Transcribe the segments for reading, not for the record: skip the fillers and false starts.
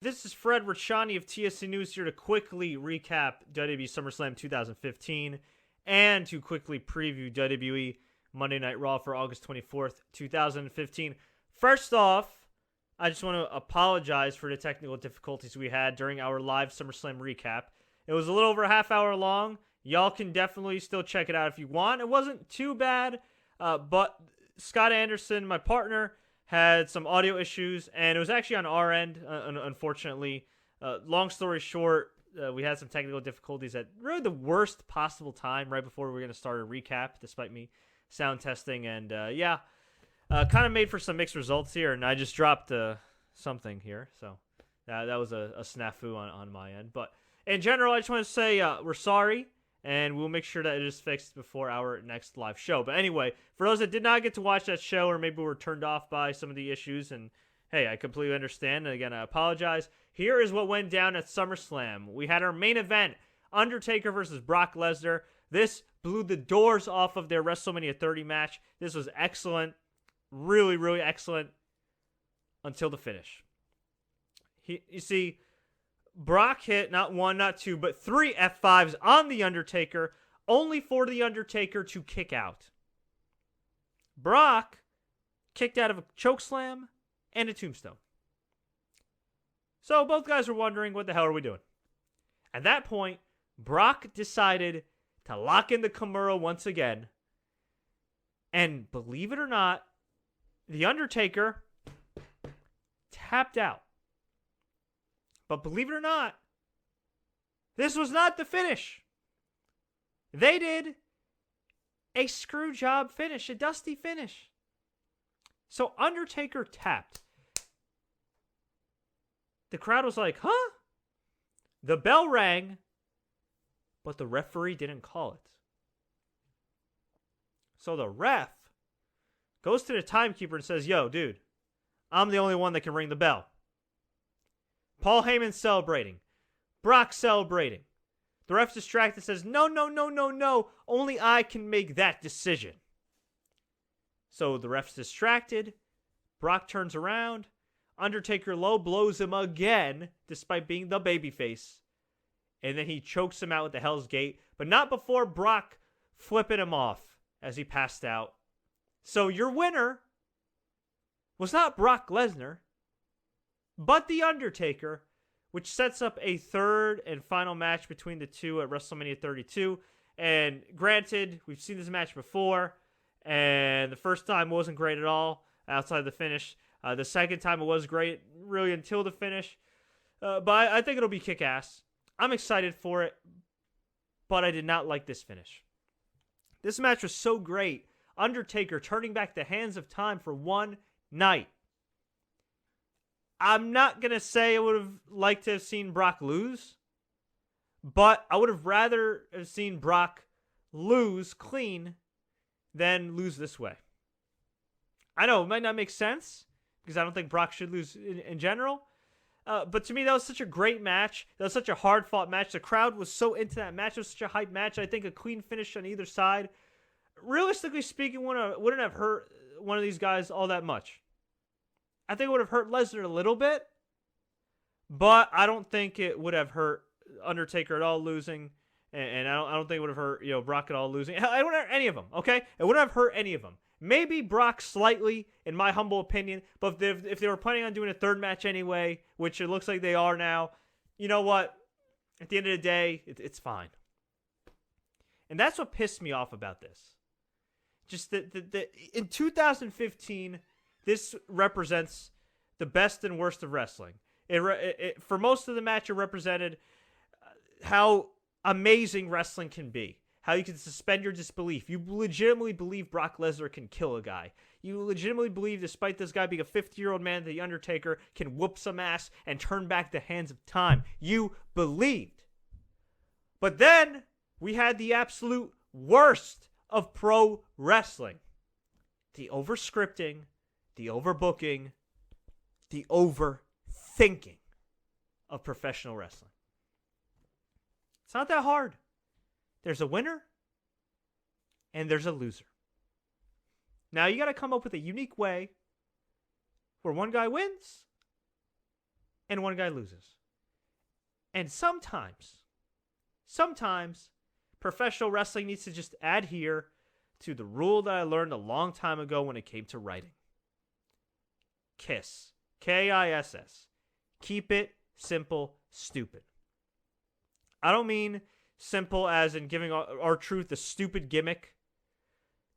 This is Fred Richani of TSC News here to quickly recap WWE SummerSlam 2015 and to quickly preview WWE Monday Night Raw for August 24th, 2015. First off, I just want to apologize for the technical difficulties we had during our live SummerSlam recap. It was a little over a half hour long. Y'all can definitely still check it out if you want. It wasn't too bad, but Scott Anderson, my partner, had some audio issues, and it was actually on our end, unfortunately. Long story short, we had some technical difficulties at really the worst possible time right before we were going to start a recap, despite me sound testing, and kind of made for some mixed results here, and I just dropped something here, so that was a snafu on my end. But in general, I just want to say we're sorry, and we'll make sure that it is fixed before our next live show. But anyway, for those that did not get to watch that show, or maybe were turned off by some of the issues, and hey, I completely understand, and again, I apologize. Here is what went down at SummerSlam. We had our main event, Undertaker versus Brock Lesnar. This blew the doors off of their WrestleMania 30 match. This was excellent. Really, really excellent until the finish. You see, Brock hit not one, not two, but 3 F5s on The Undertaker, only for The Undertaker to kick out. Brock kicked out of a chokeslam and a tombstone. So both guys were wondering, what the hell are we doing? At that point, Brock decided to lock in the Kimura once again. And believe it or not, The Undertaker tapped out. But believe it or not, this was not the finish. They did a screw job finish, a dusty finish. So Undertaker tapped. The crowd was like, huh? The bell rang, but the referee didn't call it. So the ref goes to the timekeeper and says, yo, dude, I'm the only one that can ring the bell. Paul Heyman celebrating. Brock celebrating. The ref's distracted, says, no. Only I can make that decision. So the ref's distracted. Brock turns around. Undertaker low blows him again, despite being the babyface. And then he chokes him out with the Hell's Gate, but not before Brock flipping him off as he passed out. So your winner was not Brock Lesnar, but The Undertaker, which sets up a third and final match between the two at WrestleMania 32. And granted, we've seen this match before, and the first time wasn't great at all outside the finish. The second time it was great, really until the finish. But I think it'll be kick-ass. I'm excited for it, but I did not like this finish. This match was so great. Undertaker turning back the hands of time for one night. I'm not going to say I would have liked to have seen Brock lose, but I would have rather have seen Brock lose clean than lose this way. I know it might not make sense because I don't think Brock should lose in general, but to me that was such a great match. That was such a hard-fought match. The crowd was so into that match. It was such a hype match. I think a clean finish on either side, realistically speaking, wouldn't have hurt one of these guys all that much. I think it would have hurt Lesnar a little bit, but I don't think it would have hurt Undertaker at all losing, and I don't think it would have hurt Brock at all losing. It wouldn't hurt any of them, okay? It wouldn't have hurt any of them. Maybe Brock slightly, in my humble opinion, but if they were planning on doing a third match anyway, which it looks like they are now, you know what? At the end of the day, it's fine. And that's what pissed me off about this. Just that in 2015... this represents the best and worst of wrestling. For most of the match, it represented how amazing wrestling can be. How you can suspend your disbelief. You legitimately believe Brock Lesnar can kill a guy. You legitimately believe, despite this guy being a 50-year-old man, The Undertaker can whoop some ass and turn back the hands of time. You believed. But then, we had the absolute worst of pro wrestling. The over-scripting, the overbooking, the overthinking of professional wrestling. It's not that hard. There's a winner and there's a loser. Now you got to come up with a unique way where one guy wins and one guy loses. And sometimes professional wrestling needs to just adhere to the rule that I learned a long time ago when it came to writing. KISS. KISS. Keep it simple, stupid. I don't mean simple as in giving our truth a stupid gimmick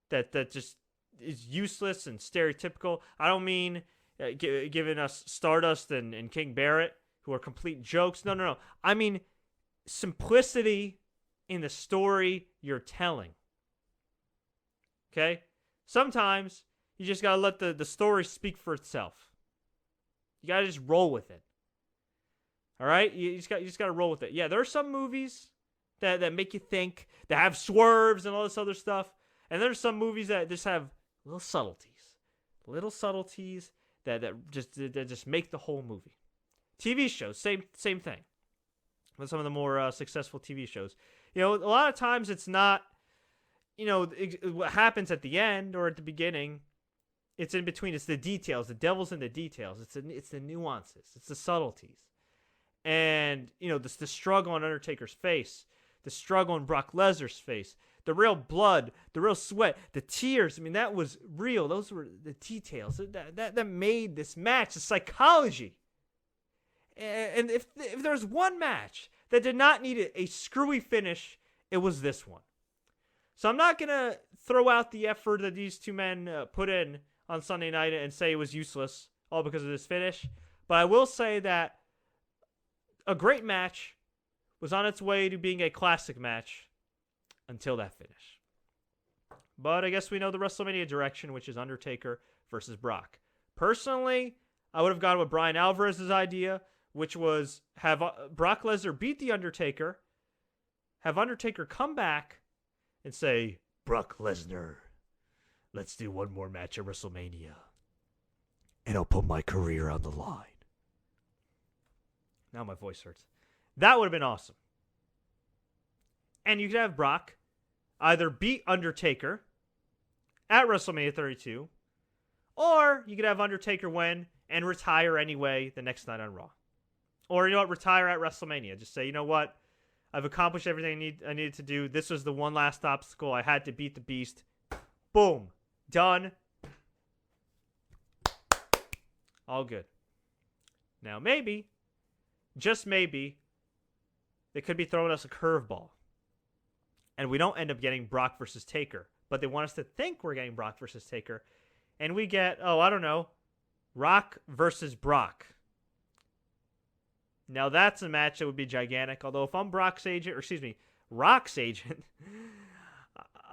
that just is useless and stereotypical. I don't mean giving us Stardust and King Barrett, who are complete jokes. No. I mean simplicity in the story you're telling. Okay? Sometimes you just gotta let the story speak for itself. You gotta just roll with it. All right? You just gotta roll with it. Yeah, there are some movies that make you think, that have swerves and all this other stuff. And there's some movies that just have little subtleties that just make the whole movie. TV shows, same thing. With some of the more successful TV shows, a lot of times it's not, what happens at the end or at the beginning. It's in between. It's the details. The devil's in the details. It's the nuances. It's the subtleties. And the struggle on Undertaker's face, the struggle on Brock Lesnar's face, the real blood, the real sweat, the tears. I mean, that was real. Those were the details that made this match. The psychology. And if there's one match that did not need a screwy finish, it was this one. So I'm not going to throw out the effort that these two men put in on Sunday night and say it was useless, all because of this finish. But I will say that a great match was on its way to being a classic match until that finish. But I guess we know the WrestleMania direction, which is Undertaker versus Brock. Personally, I would have gone with Bryan Alvarez's idea, which was have Brock Lesnar beat The Undertaker, have Undertaker come back and say, Brock Lesnar, let's do one more match at WrestleMania, and I'll put my career on the line. Now my voice hurts. That would have been awesome. And you could have Brock either beat Undertaker at WrestleMania 32, or you could have Undertaker win and retire anyway the next night on Raw. Or, retire at WrestleMania. Just say, what? I've accomplished everything I needed to do. This was the one last obstacle. I had to beat the Beast. Boom. Done. All good. Now, maybe, just maybe, they could be throwing us a curveball. And we don't end up getting Brock versus Taker. But they want us to think we're getting Brock versus Taker. And we get, Rock versus Brock. Now that's a match that would be gigantic. Although if I'm Rock's agent,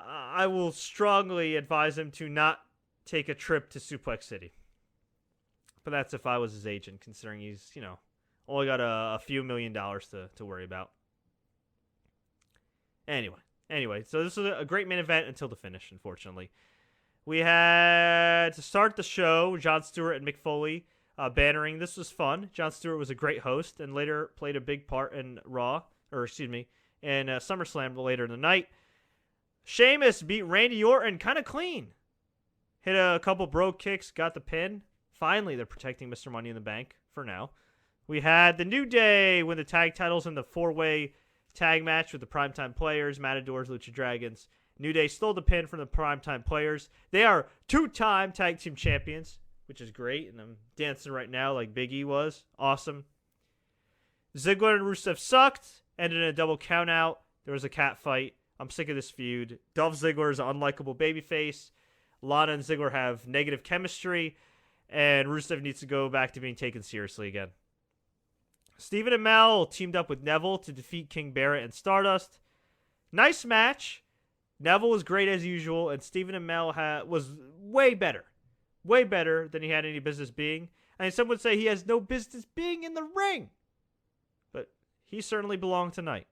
I will strongly advise him to not take a trip to Suplex City. But that's if I was his agent, considering he's, only got a few $1 million to worry about. Anyway, so this was a great main event until the finish, unfortunately. We had, to start the show, Jon Stewart and Mick Foley bannering. This was fun. Jon Stewart was a great host and later played a big part in in SummerSlam later in the night. Sheamus beat Randy Orton kind of clean. Hit a couple bro kicks, got the pin. Finally, they're protecting Mr. Money in the Bank for now. We had the New Day win the tag titles in the 4-way tag match with the Primetime Players, Matadors, Lucha Dragons. New Day stole the pin from the Primetime Players. They are 2-time tag team champions, which is great, and I'm dancing right now like Big E was. Awesome. Ziggler and Rusev sucked, ended in a double countout. There was a cat fight. I'm sick of this feud. Dolph Ziggler is an unlikable babyface. Lana and Ziggler have negative chemistry, and Rusev needs to go back to being taken seriously again. Stephen Amell teamed up with Neville to defeat King Barrett and Stardust. Nice match. Neville was great as usual, and Stephen Amell was way better than he had any business being. And some would say he has no business being in the ring, but he certainly belonged tonight.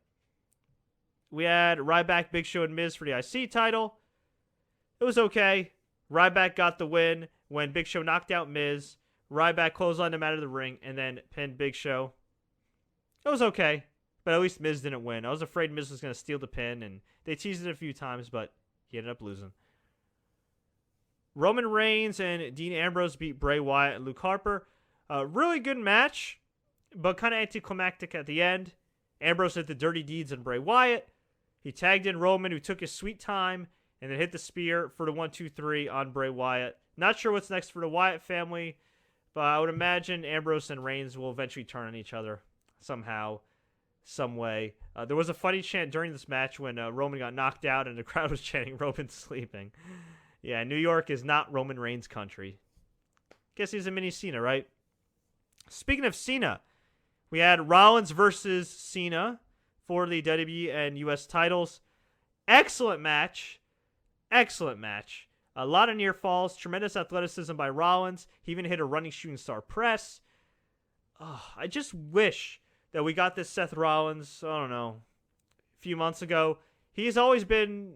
We had Ryback, Big Show, and Miz for the IC title. It was okay. Ryback got the win when Big Show knocked out Miz. Ryback clotheslined him out of the ring and then pinned Big Show. It was okay, but at least Miz didn't win. I was afraid Miz was going to steal the pin, and they teased it a few times, but he ended up losing. Roman Reigns and Dean Ambrose beat Bray Wyatt and Luke Harper. Really good match. but kind of anticlimactic at the end. Ambrose did the dirty deeds on Bray Wyatt. He tagged in Roman, who took his sweet time, and then hit the spear for the 1-2-3 on Bray Wyatt. Not sure what's next for the Wyatt family, but I would imagine Ambrose and Reigns will eventually turn on each other somehow, some way. There was a funny chant during this match when Roman got knocked out and the crowd was chanting Roman sleeping. Yeah, New York is not Roman Reigns country. Guess he's a mini Cena, right? Speaking of Cena, we had Rollins versus Cena for the WWE and US titles. Excellent match. Excellent match. A lot of near falls. Tremendous athleticism by Rollins. He even hit a running shooting star press. I just wish that we got this Seth Rollins, I don't know, a few months ago. He's always been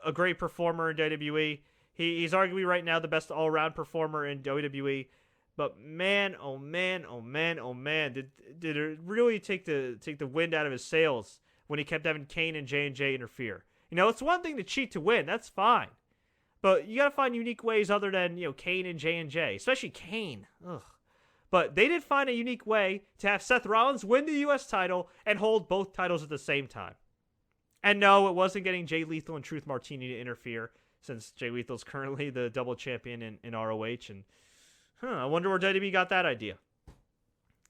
a great performer in WWE. He's arguably right now the best all-around performer in WWE. But man, oh man, oh man, oh man, did it really take the wind out of his sails when he kept having Kane and J&J interfere. You know, it's one thing to cheat to win, that's fine. But you got to find unique ways other than, Kane and J&J, especially Kane. Ugh. But they did find a unique way to have Seth Rollins win the U.S. title and hold both titles at the same time. And no, it wasn't getting Jay Lethal and Truth Martini to interfere, since Jay Lethal's currently the double champion in ROH. And I wonder where WWE got that idea.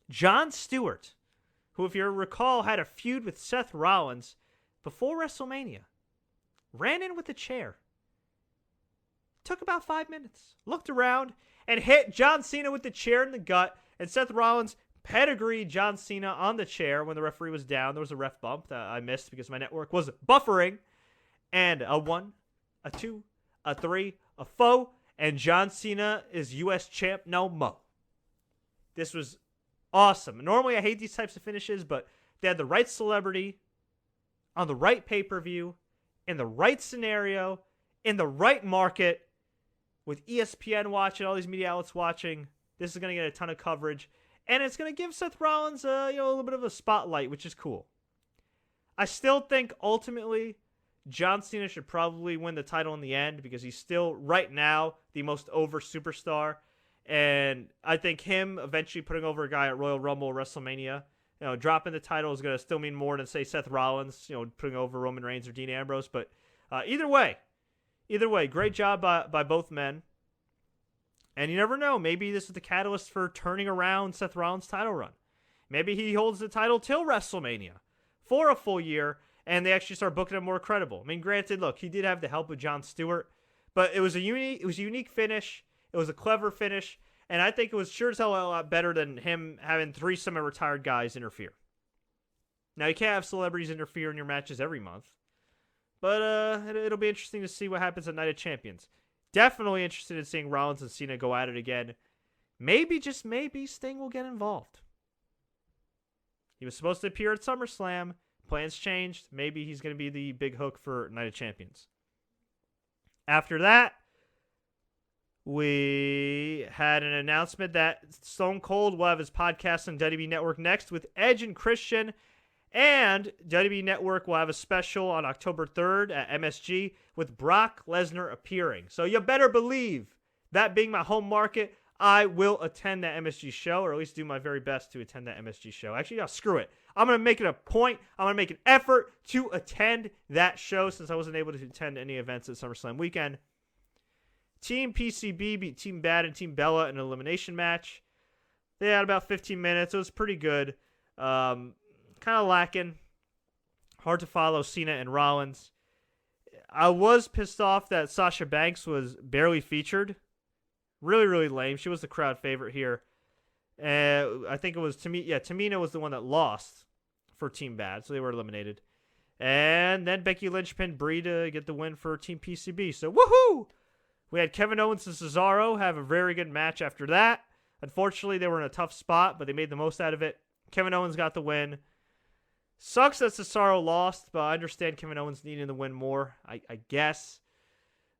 Jon Stewart, who, if you recall, had a feud with Seth Rollins before WrestleMania, ran in with a chair. Took about 5 minutes, looked around, and hit John Cena with the chair in the gut. And Seth Rollins pedigreed John Cena on the chair when the referee was down. There was a ref bump that I missed because my network was buffering. And a 1, a 2, a 3, a 4, and John Cena is U.S. champ no more. This was awesome. Normally I hate these types of finishes, but they had the right celebrity on the right pay-per-view, in the right scenario, in the right market, with ESPN watching, all these media outlets watching. This is going to get a ton of coverage, and it's going to give Seth Rollins a little bit of a spotlight, which is cool. I still think ultimately John Cena should probably win the title in the end because he's still, right now, the most over superstar. And I think him eventually putting over a guy at Royal Rumble or WrestleMania, dropping the title is going to still mean more than, say, Seth Rollins, putting over Roman Reigns or Dean Ambrose. But either way, great job by both men. And you never know, maybe this is the catalyst for turning around Seth Rollins' title run. Maybe he holds the title till WrestleMania for a full year, and they actually start booking him more credible. I mean, granted, look, he did have the help of Jon Stewart, but it was a unique finish. It was a clever finish, and I think it was sure as hell a lot better than him having 3 semi-retired guys interfere. Now, you can't have celebrities interfere in your matches every month, but it'll be interesting to see what happens at Night of Champions. Definitely interested in seeing Rollins and Cena go at it again. Maybe, just maybe, Sting will get involved. He was supposed to appear at SummerSlam. Plans changed. Maybe he's going to be the big hook for Night of Champions. After that, we had an announcement that Stone Cold will have his podcast on WWE Network next with Edge and Christian. And WWE Network will have a special on October 3rd at MSG with Brock Lesnar appearing. So you better believe, that being my home market, I will attend that MSG show, or at least do my very best to attend that MSG show. Actually, screw it. I'm going to make it a point. I'm going to make an effort to attend that show since I wasn't able to attend any events at SummerSlam weekend. Team PCB beat Team Bad and Team Bella in an elimination match. They had about 15 minutes. It was pretty good. Kind of lacking. Hard to follow Cena and Rollins. I was pissed off that Sasha Banks was barely featured. Really, really lame. She was the crowd favorite here. I think it was Tamina was the one that lost for Team Bad, so they were eliminated. And then Becky Lynch pinned Brie to get the win for Team PCB. So, woohoo! We had Kevin Owens and Cesaro have a very good match after that. Unfortunately, they were in a tough spot, but they made the most out of it. Kevin Owens got the win. Sucks that Cesaro lost, but I understand Kevin Owens needing the win more, I guess.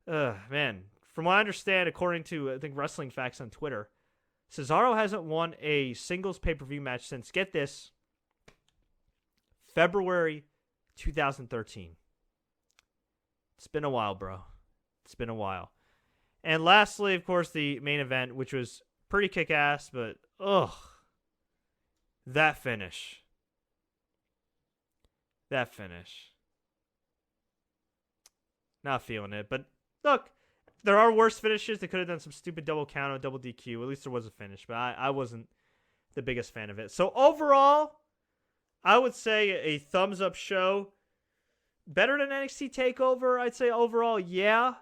Man, from what I understand, according to, I think, Wrestling Facts on Twitter, Cesaro hasn't won a singles pay-per-view match since, get this, February 2013. It's been a while, bro. It's been a while. And lastly, of course, the main event, which was pretty kick-ass, but, That finish. That finish. Not feeling it. But look, there are worse finishes. They could have done some stupid double count or double DQ. At least there was a finish. But I wasn't the biggest fan of it. So overall, I would say a thumbs up show. Better than NXT TakeOver, I'd say overall, yeah.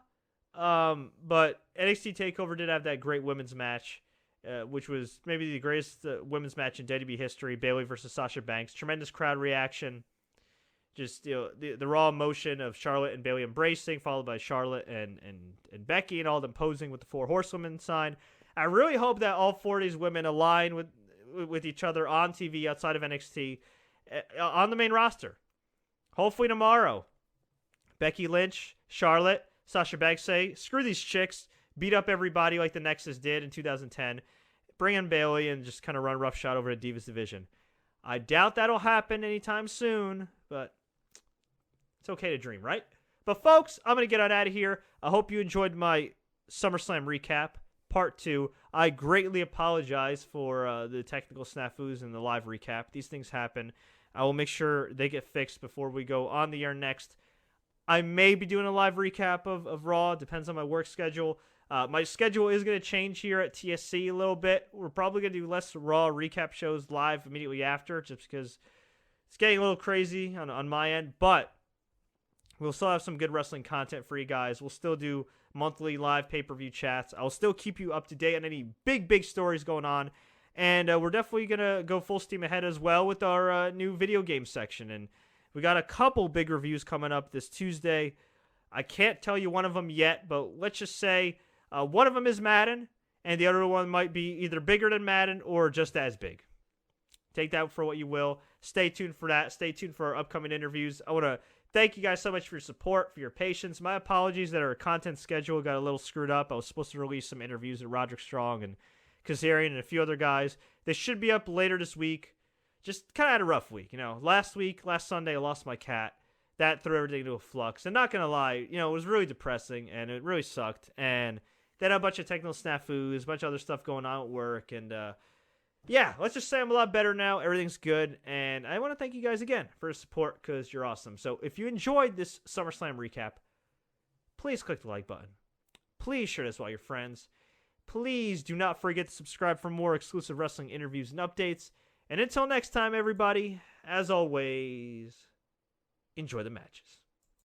But NXT TakeOver did have that great women's match, which was maybe the greatest women's match in WWE history. Bayley versus Sasha Banks. Tremendous crowd reaction. Just the raw emotion of Charlotte and Bayley embracing, followed by Charlotte and Becky and all them posing with the 4 horsewomen sign. I really hope that all 4 of these women align with each other on TV outside of NXT on the main roster. Hopefully tomorrow, Becky Lynch, Charlotte, Sasha Banks say, screw these chicks, beat up everybody like the Nexus did in 2010, bring in Bayley and just kind of run roughshod over the Divas division. I doubt that'll happen anytime soon, but it's okay to dream, right? But folks, I'm going to get on out of here. I hope you enjoyed my SummerSlam recap, part 2. I greatly apologize for the technical snafus in the live recap. These things happen. I will make sure they get fixed before we go on the air next. I may be doing a live recap of Raw. Depends on my work schedule. My schedule is going to change here at TSC a little bit. We're probably going to do less Raw recap shows live immediately after, just because it's getting a little crazy on my end. But we'll still have some good wrestling content for you guys. We'll still do monthly live pay-per-view chats. I'll still keep you up to date on any big stories going on. And we're definitely going to go full steam ahead as well with our new video game section. And we got a couple big reviews coming up this Tuesday. I can't tell you one of them yet, but let's just say one of them is Madden, and the other one might be either bigger than Madden or just as big. Take that for what you will. Stay tuned for that. Stay tuned for our upcoming interviews. I want to thank you guys so much for your support, for your patience. My apologies that our content schedule got a little screwed up. I was supposed to release some interviews with Roderick Strong and Kazarian and a few other guys. They should be up later this week. Just kind of had a rough week. Last Sunday, I lost my cat. That threw everything into a flux. And not going to lie, it was really depressing and it really sucked. And then a bunch of technical snafus, a bunch of other stuff going on at work. And yeah, let's just say I'm a lot better now. Everything's good. And I want to thank you guys again for your support because you're awesome. So if you enjoyed this SummerSlam recap, please click the like button. Please share this with all your friends. Please do not forget to subscribe for more exclusive wrestling interviews and updates. And until next time, everybody, as always, enjoy the matches.